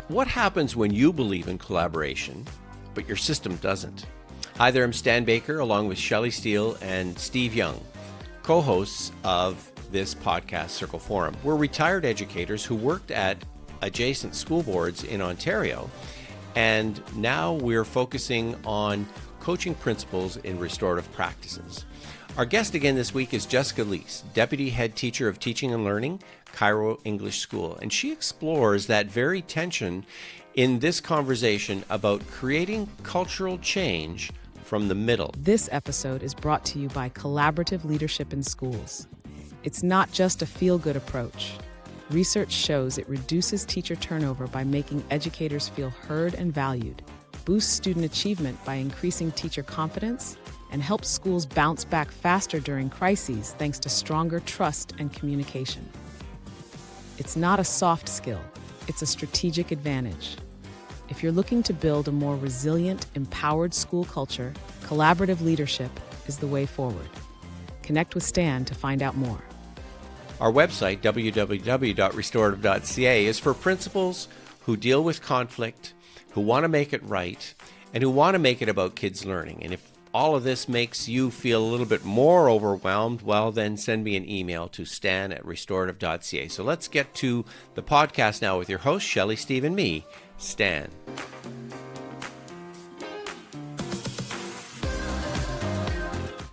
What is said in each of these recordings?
What happens when you believe in collaboration, but your system doesn't? Hi there, I'm Stan Baker, along with Shelley Steele and Steve Young, co-hosts of this podcast, Circle Forum. We're retired educators who worked at adjacent school boards in Ontario, and now we're focusing on coaching principles in restorative practices. Our guest again this week is Jessica Leese, Deputy Head Teacher of Teaching and Learning, Cairo English School, and she explores that very tension in this conversation about creating cultural change from the middle. This episode is brought to you by Collaborative Leadership in Schools. It's not just a feel-good approach. Research shows it reduces teacher turnover by making educators feel heard and valued, boosts student achievement by increasing teacher confidence, and helps schools bounce back faster during crises thanks to stronger trust and communication. It's not a soft skill, it's a strategic advantage. If you're looking to build a more resilient, empowered school culture, collaborative leadership is the way forward. Connect with Stan to find out more. Our website, www.restorative.ca, is for principals who deal with conflict, who want to make it right, and who want to make it about kids learning. And if all of this makes you feel a little bit more overwhelmed, well, then send me an email to stan@restorative.ca. So let's get to the podcast now with your host, Shelley, Steve, and me, Stan.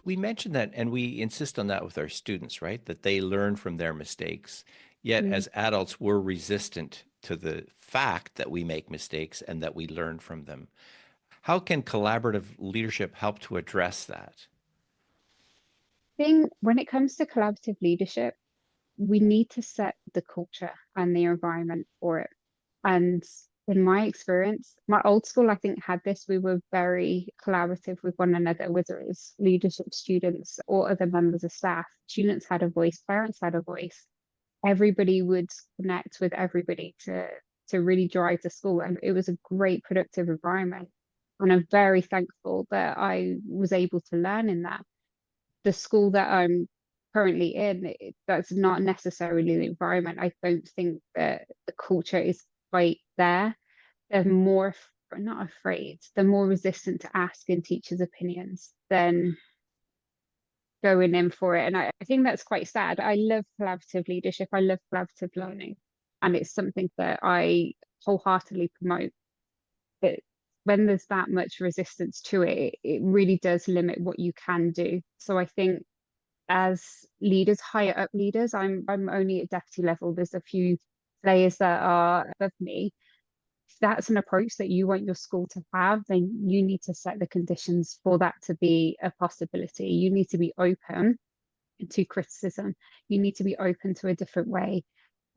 We mentioned that, and we insist on that with our students, right? That they learn from their mistakes. Yet as adults, we're resistant to the fact that we make mistakes and that we learn from them. How can collaborative leadership help to address that? I think when it comes to collaborative leadership, we need to set the culture and the environment for it. And in my experience, my old school, I think, had this. We were very collaborative with one another, whether it was leadership, students, or other members of staff. Students had a voice, parents had a voice. Everybody would connect with everybody to really drive the school. And it was a great, productive environment. And I'm very thankful that I was able to learn in that. The school that I'm currently in, that's not necessarily the environment. I don't think that the culture is quite there. They're more, not afraid, they're more resistant to asking teachers' opinions than going in for it. And I think that's quite sad. I love collaborative leadership. I love collaborative learning. And it's something that I wholeheartedly promote. But when there's that much resistance to it, it really does limit what you can do. So I think as leaders, higher up leaders, I'm only at deputy level. There's a few layers that are above me. If that's an approach that you want your school to have, then you need to set the conditions for that to be a possibility. You need to be open to criticism. You need to be open to a different way.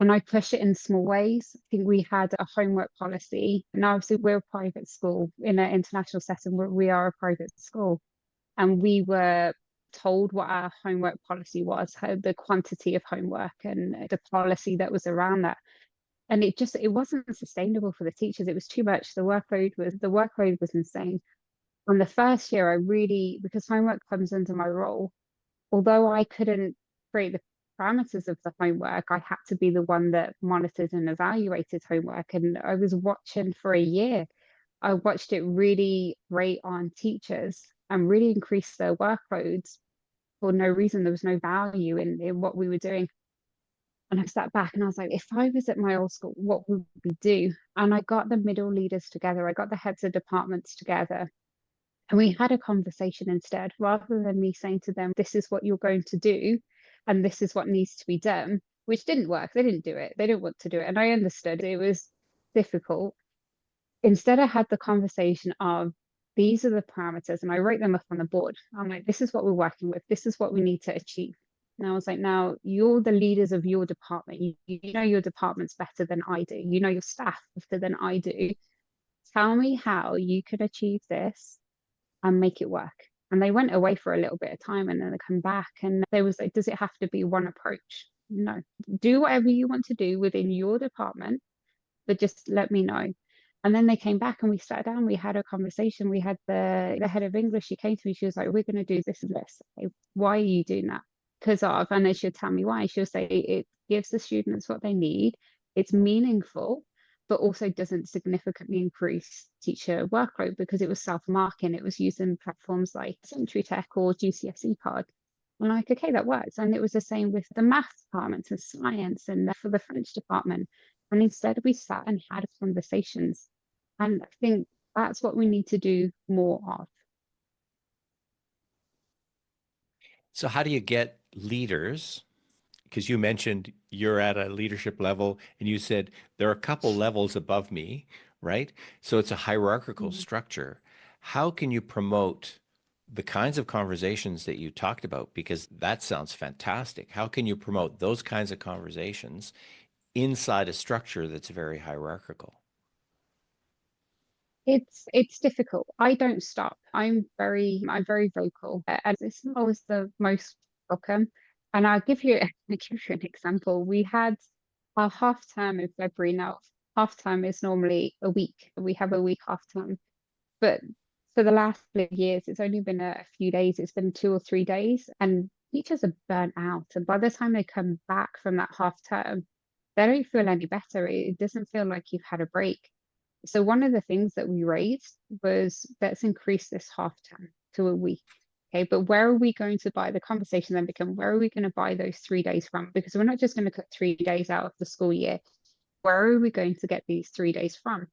And I push it in small ways. I think we had a homework policy. Now, obviously, we're a private school in an international setting where we are a private school. And we were told what our homework policy was, the quantity of homework and the policy that was around that. And it wasn't sustainable for the teachers. It was too much. The workload was insane. On the first year, because homework comes under my role, although I couldn't create the parameters of the homework, I had to be the one that monitored and evaluated homework. And I was watching for a year. I watched it really grate on teachers and really increase their workloads for no reason. There was no value in what we were doing. And I sat back and I was like, if I was at my old school, what would we do? And I got the middle leaders together. I got the heads of departments together. And we had a conversation instead, rather than me saying to them, this is what you're going to do, and this is what needs to be done, which didn't work. They didn't do it. They didn't want to do it. And I understood it was difficult. Instead, I had the conversation of, these are the parameters, and I wrote them up on the board. I'm like, this is what we're working with. This is what we need to achieve. And I was like, now you're the leaders of your department. You know your departments better than I do. You know your staff better than I do. Tell me how you could achieve this and make it work. And they went away for a little bit of time and then they come back and they was like, does it have to be one approach? No. Do whatever you want to do within your department, but just let me know. And then they came back and we sat down, we had a conversation. We had the head of English, she came to me, she was like, we're going to do this and this. Like, why are you doing that? Because of, and then she'll tell me why. She'll say it gives the students what they need. It's meaningful. but also doesn't significantly increase teacher workload because it was self-marking. It was using platforms like Century Tech or GCSE Card. I'm like, okay, that works. And it was the same with the maths departments and science and for the French department. And instead we sat and had conversations. And I think that's what we need to do more of. So how do you get leaders? Because you mentioned you're at a leadership level and you said there are a couple levels above me, right? So it's a hierarchical Mhm. structure. How can you promote the kinds of conversations that you talked about? Because that sounds fantastic. How can you promote those kinds of conversations inside a structure that's very hierarchical? It's difficult. I don't stop. I'm very vocal, and it's not always the most welcome. And I'll give you I'll give you an example. We had our half term in February. Now, half term is normally a week. We have a week half term, but for the last couple of years, it's only been a few days. It's been 2 or 3 days, and teachers are burnt out. And by the time they come back from that half term, they don't feel any better. It doesn't feel like you've had a break. So one of the things that we raised was let's increase this half term to a week. Okay, but where are we going to buy? The conversation then become where are we going to buy those 3 days from? Because we're not just going to cut 3 days out of the school year. Where are we going to get these 3 days from?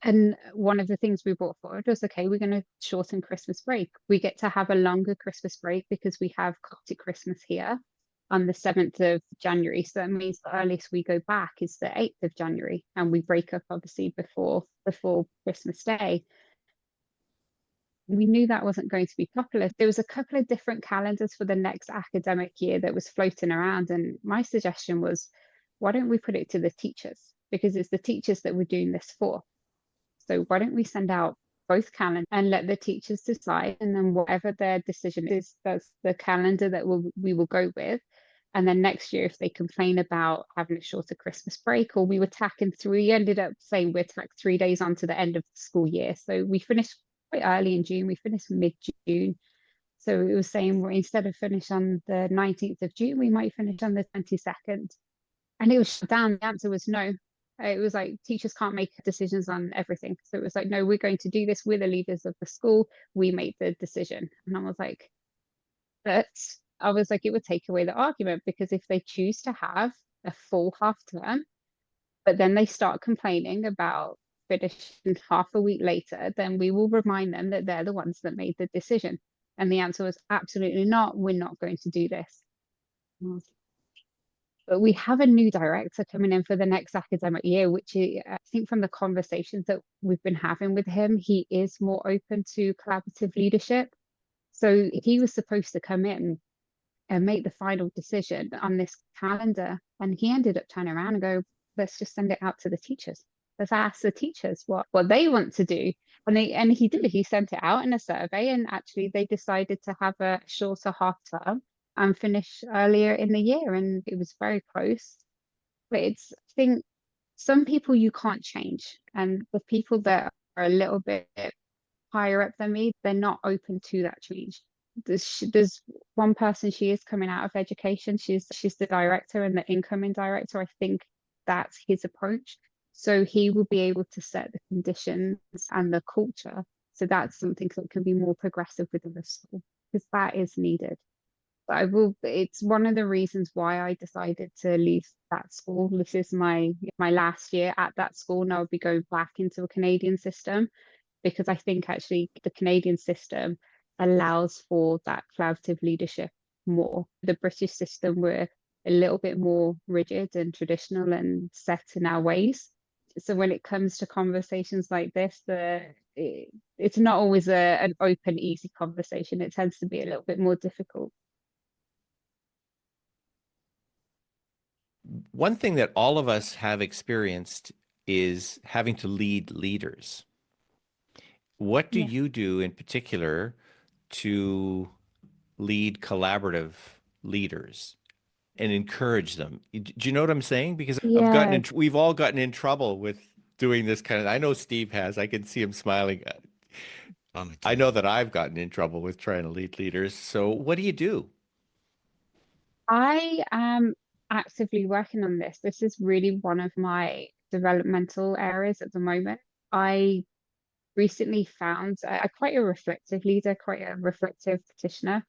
And one of the things we brought forward was okay, we're going to shorten Christmas break. We get to have a longer Christmas break because we have Coptic Christmas here on the 7th of January. So that means the earliest we go back is the 8th of January, and we break up obviously before Christmas Day. We knew that wasn't going to be popular. There was a couple of different calendars for the next academic year that was floating around, and my suggestion was, why don't we put it to the teachers? Because it's the teachers that we're doing this for. So why don't we send out both calendars and let the teachers decide, and then whatever their decision is, that's the calendar that we will go with. And then next year, if they complain about having a shorter Christmas break, or we were tacking three, ended up saying we're tack 3 days on to the end of the school year. So we finished quite early in June. We finished mid-June. So it was saying well, instead of finish on the 19th of June, we might finish on the 22nd. And it was shut down. The answer was no. It was like teachers can't make decisions on everything. So it was like, no, we're going to do this. We're the leaders of the school. We make the decision. And I was like, but I was like, it would take away the argument because if they choose to have a full half term, but then they start complaining about finishing half a week later, then we will remind them that they're the ones that made the decision. And the answer was absolutely not. We're not going to do this. But we have a new director coming in for the next academic year, which I think from the conversations that we've been having with him, he is more open to collaborative leadership. So he was supposed to come in and make the final decision on this calendar. And he ended up turning around and go, let's just send it out to the teachers. Let's ask the teachers what they want to do. And he did. He sent it out in a survey, and actually they decided to have a shorter half term and finish earlier in the year. And it was very close. But I think some people you can't change. And the people that are a little bit higher up than me, they're not open to that change. There's one person, she is coming out of education. She's the director and the incoming director. I think that's his approach. So he will be able to set the conditions and the culture. So that's something that can be more progressive within the school because that is needed. But it's one of the reasons why I decided to leave that school. This is my last year at that school, and I'll be going back into a Canadian system because I think actually the Canadian system allows for that collaborative leadership more. The British system, we're a little bit more rigid and traditional and set in our ways. So when it comes to conversations like this, it's not always an open, easy conversation. It tends to be a little bit more difficult. One thing that all of us have experienced is having to lead leaders. What do Yeah. you do in particular to lead collaborative leaders and encourage them? Do you know what I'm saying? Because Yeah, we've all gotten in trouble with doing this kind of, I know Steve has, I can see him smiling. I know that I've gotten in trouble with trying to lead leaders. So what do you do? I am actively working on this. This is really one of my developmental areas at the moment. I recently found I'm quite a reflective leader, quite a reflective petitioner.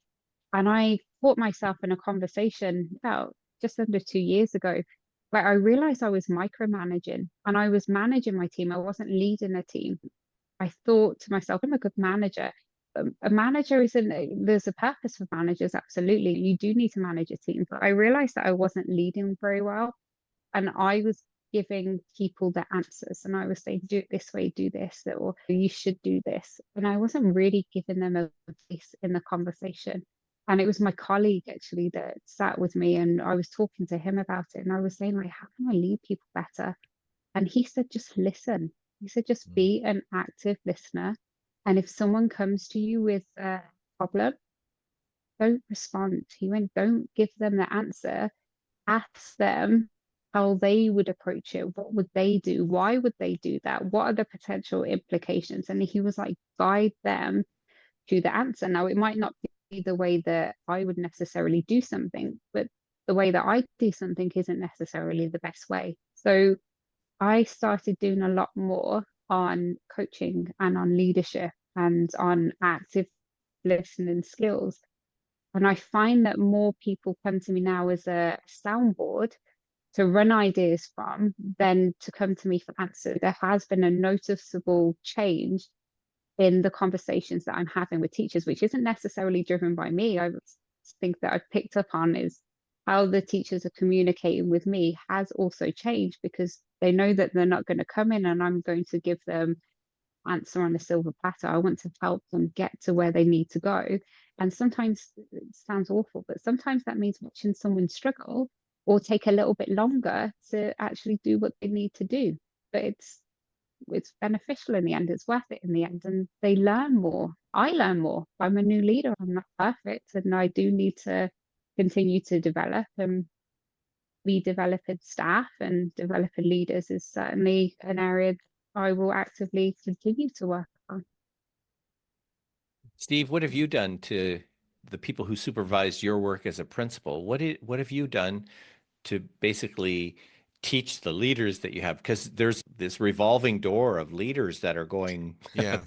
And I caught myself in a conversation about just under 2 years ago where I realized I was micromanaging and I was managing my team. I wasn't leading a team. I thought to myself, I'm a good manager. A manager isn't, there's a purpose for managers, absolutely. You do need to manage a team. But I realized that I wasn't leading very well. And I was giving people the answers and I was saying, do it this way, do this, or you should do this. And I wasn't really giving them a place in the conversation. And it was my colleague actually that sat with me and I was talking to him about it. And I was saying, like, how can I lead people better? And he said, just listen. He said, just be an active listener. And if someone comes to you with a problem, don't respond. He went, don't give them the answer. Ask them how they would approach it. What would they do? Why would they do that? What are the potential implications? And he was like, guide them to the answer. Now, it might not be the way that I would necessarily do something, but the way that I do something isn't necessarily the best way. So I started doing a lot more on coaching and on leadership and on active listening skills. And I find that more people come to me now as a soundboard to run ideas from than to come to me for answers. There has been a noticeable change in the conversations that I'm having with teachers, which isn't necessarily driven by me. I think that I've picked up on is how the teachers are communicating with me has also changed because they know that they're not going to come in and I'm going to give them answer on a silver platter. I want to help them get to where they need to go. And sometimes it sounds awful, but sometimes that means watching someone struggle or take a little bit longer to actually do what they need to do. But it's beneficial in the end, it's worth it in the end, and they learn more. I learn more. I'm a new leader, I'm not perfect, and I do need to continue to develop, and be developing staff and developing leaders is certainly an area I will actively continue to work on. Steve, what have you done to the people who supervised your work as a principal? What have you done to basically teach the leaders that you have? Because there's this revolving door of leaders that are going Yeah,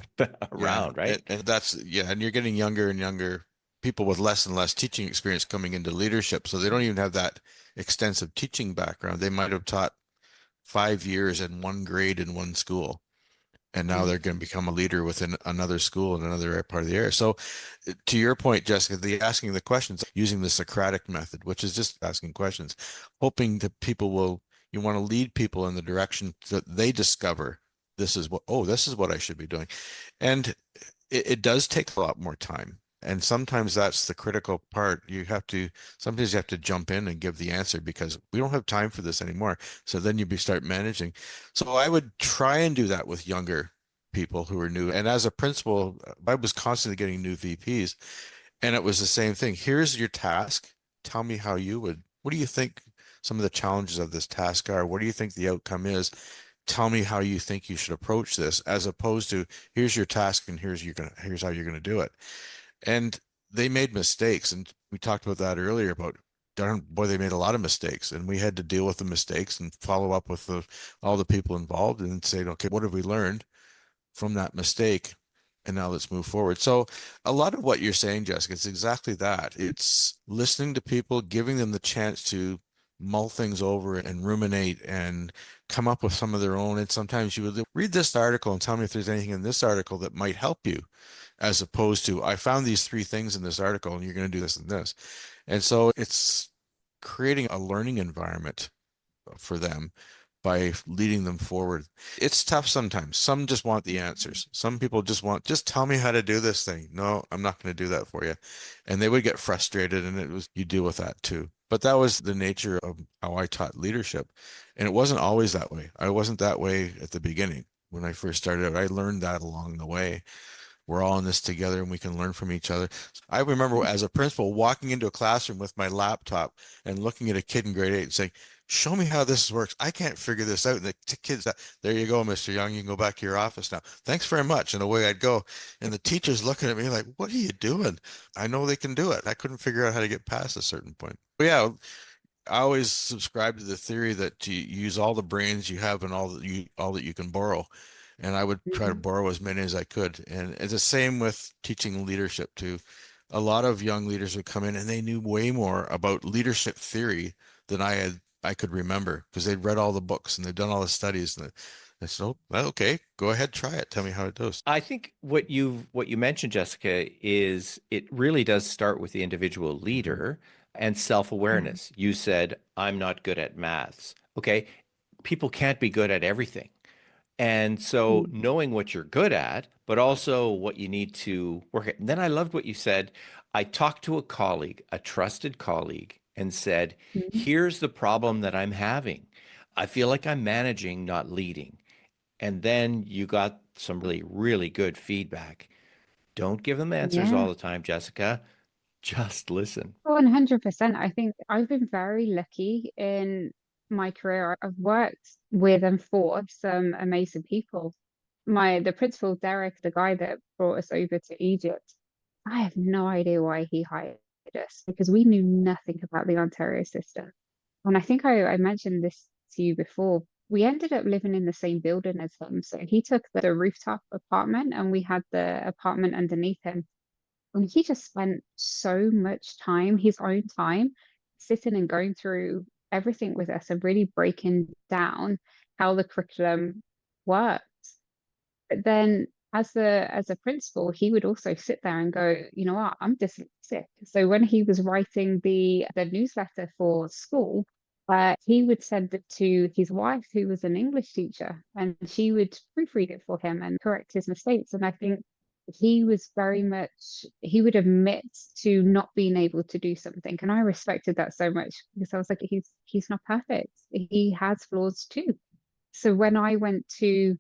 around, right? and that's and you're getting younger and younger people with less and less teaching experience coming into leadership, so they don't even have that extensive teaching background. They might have taught 5 years in one grade in one school, and now they're going to become a leader within another school in another part of the area. So to your point, Jessica, the asking the questions using the Socratic method, which is just asking questions, hoping that people will, you want to lead people in the direction that they discover this is what I should be doing. And it does take a lot more time. And sometimes that's the critical part. Sometimes you have to jump in and give the answer because we don't have time for this anymore. So then you start managing. So I would try and do that with younger people who are new. And as a principal, I was constantly getting new VPs, and it was the same thing. Here's your task. Tell me what do you think some of the challenges of this task are? What do you think the outcome is? Tell me how you think you should approach this, as opposed to here's your task and here's how you're going to do it. And they made mistakes, and we talked about that earlier about darn boy, they made a lot of mistakes, and we had to deal with the mistakes and follow up with all the people involved and say, okay, what have we learned from that mistake? And now let's move forward. So a lot of what you're saying, Jessica, it's exactly that. It's listening to people, giving them the chance to mull things over and ruminate and come up with some of their own. And sometimes you would read this article and tell me if there's anything in this article that might help you, as opposed to, I found these 3 things in this article and you're going to do this and this. And so it's creating a learning environment for them by leading them forward. It's tough sometimes. Some just want the answers. Some people just tell me how to do this thing. No, I'm not going to do that for you. And they would get frustrated, and you deal with that too. But that was the nature of how I taught leadership. And it wasn't always that way. I wasn't that way at the beginning. When I first started out, I learned that along the way. We're all in this together and we can learn from each other. I remember as a principal walking into a classroom with my laptop and looking at a kid in grade 8 and saying, show me how this works. I can't figure this out. And the kid's, there you go, Mr. Young, you can go back to your office now. Thanks very much. And away I'd go. And the teacher's looking at me like, what are you doing? I know they can do it. I couldn't figure out how to get past a certain point. But yeah, I always subscribe to the theory that you use all the brains you have and all that you can borrow. And I would try to Mhm. borrow as many as I could. And it's the same with teaching leadership too. A lot of young leaders would come in and they knew way more about leadership theory than I could remember, because they'd read all the books and they'd done all the studies. And I said, "Oh, well, okay, go ahead, try it. Tell me how it goes." I think what you mentioned, Jessica, is it really does start with the individual leader and Yeah. self-awareness. You said, I'm not good at maths. Okay. People can't be good at everything. And so Mm. knowing what you're good at, but also what you need to work at. And then I loved what you said. I talked to a colleague, a trusted colleague, and said, Mhm. here's the problem that I'm having. I feel like I'm managing, not leading. And then you got some really, really good feedback. Don't give them answers all Yeah. the time, Jessica. Just listen. 100%. I think I've been very lucky in my career. I've worked with and for some amazing people. The principal, Derek, the guy that brought us over to Egypt, I have no idea why he hired us, because we knew nothing about the Ontario system. And I think I mentioned this to you before. We ended up living in the same building as him. So he took the rooftop apartment and we had the apartment underneath him. And he just spent so much time, his own time, sitting and going through everything with us and really breaking down how the curriculum works. But then as a principal, he would also sit there and go, you know what, I'm dyslexic. So when he was writing the newsletter for school, he would send it to his wife, who was an English teacher, and she would proofread it for him and correct his mistakes. And I think he would admit to not being able to do something. And I respected that so much, because I was like, he's not perfect. He has flaws too. So when I went to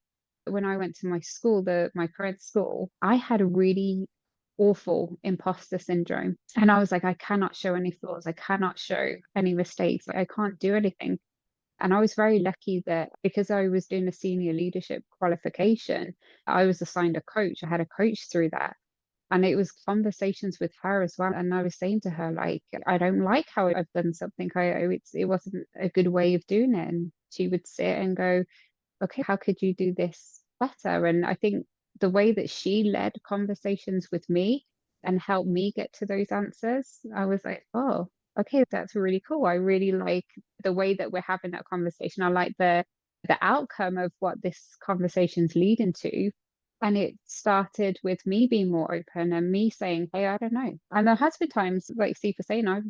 my school, my current school, I had a really awful imposter syndrome. And I was like, I cannot show any flaws. I cannot show any mistakes. Like, I can't do anything. And I was very lucky that because I was doing a senior leadership qualification, I was assigned a coach. I had a coach through that. And it was conversations with her as well. And I was saying to her, like, I don't like how I've done something. It wasn't a good way of doing it. And she would sit and go, okay, how could you do this better? And I think the way that she led conversations with me and helped me get to those answers, I was like, oh, okay, that's really cool. I really like the way that we're having that conversation. I like the outcome of what this conversation's leading to. And it started with me being more open and me saying, hey, I don't know. And there has been times, like Steve was saying, I've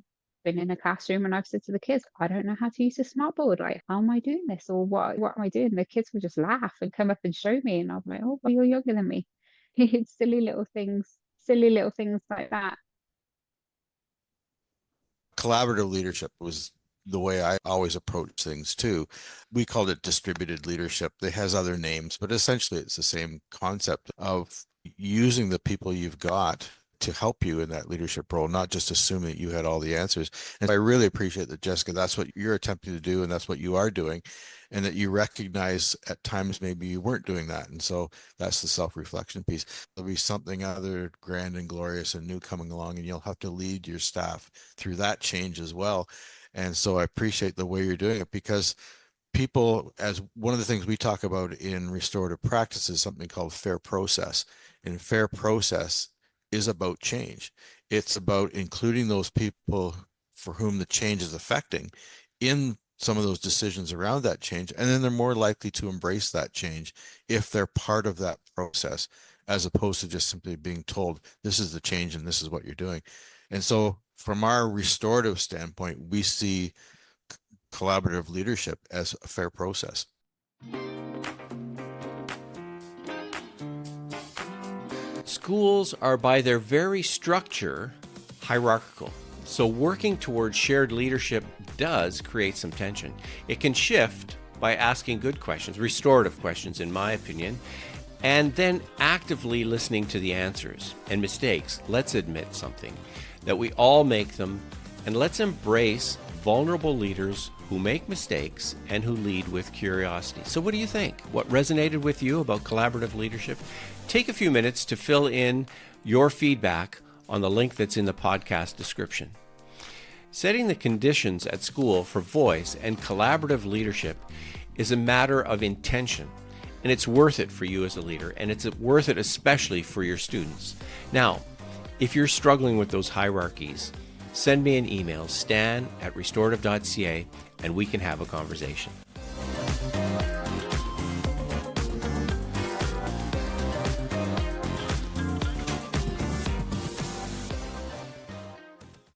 been in a classroom and I've said to the kids, I don't know how to use a smartboard. Like, how am I doing this? Or what am I doing? The kids would just laugh and come up and show me. And I'm like, oh, well, you're younger than me. It's silly little things like that. Collaborative leadership was the way I always approach things too. We called it distributed leadership. It has other names, but essentially it's the same concept of using the people you've got to help you in that leadership role, not just assuming that you had all the answers. And I really appreciate that, Jessica, that's what you're attempting to do, and that's what you are doing, and that you recognize at times maybe you weren't doing that. And so that's the self-reflection piece. There'll be something other grand and glorious and new coming along, and you'll have to lead your staff through that change as well. And so I appreciate the way you're doing it, because people, as one of the things we talk about in restorative practice, is something called fair process. And fair process is about change. It's about including those people for whom the change is affecting in some of those decisions around that change. And then they're more likely to embrace that change if they're part of that process, as opposed to just simply being told, this is the change and this is what you're doing. And so from our restorative standpoint, we see collaborative leadership as a fair process. Schools are, by their very structure, hierarchical. So working towards shared leadership does create some tension. It can shift by asking good questions, restorative questions, in my opinion, and then actively listening to the answers and mistakes. Let's admit something, that we all make them, and let's embrace vulnerable leaders who make mistakes and who lead with curiosity. So what do you think? What resonated with you about collaborative leadership? Take a few minutes to fill in your feedback on the link that's in the podcast description. Setting the conditions at school for voice and collaborative leadership is a matter of intention, and it's worth it for you as a leader, and it's worth it especially for your students. Now, if you're struggling with those hierarchies, send me an email, stan@restorative.ca, and we can have a conversation.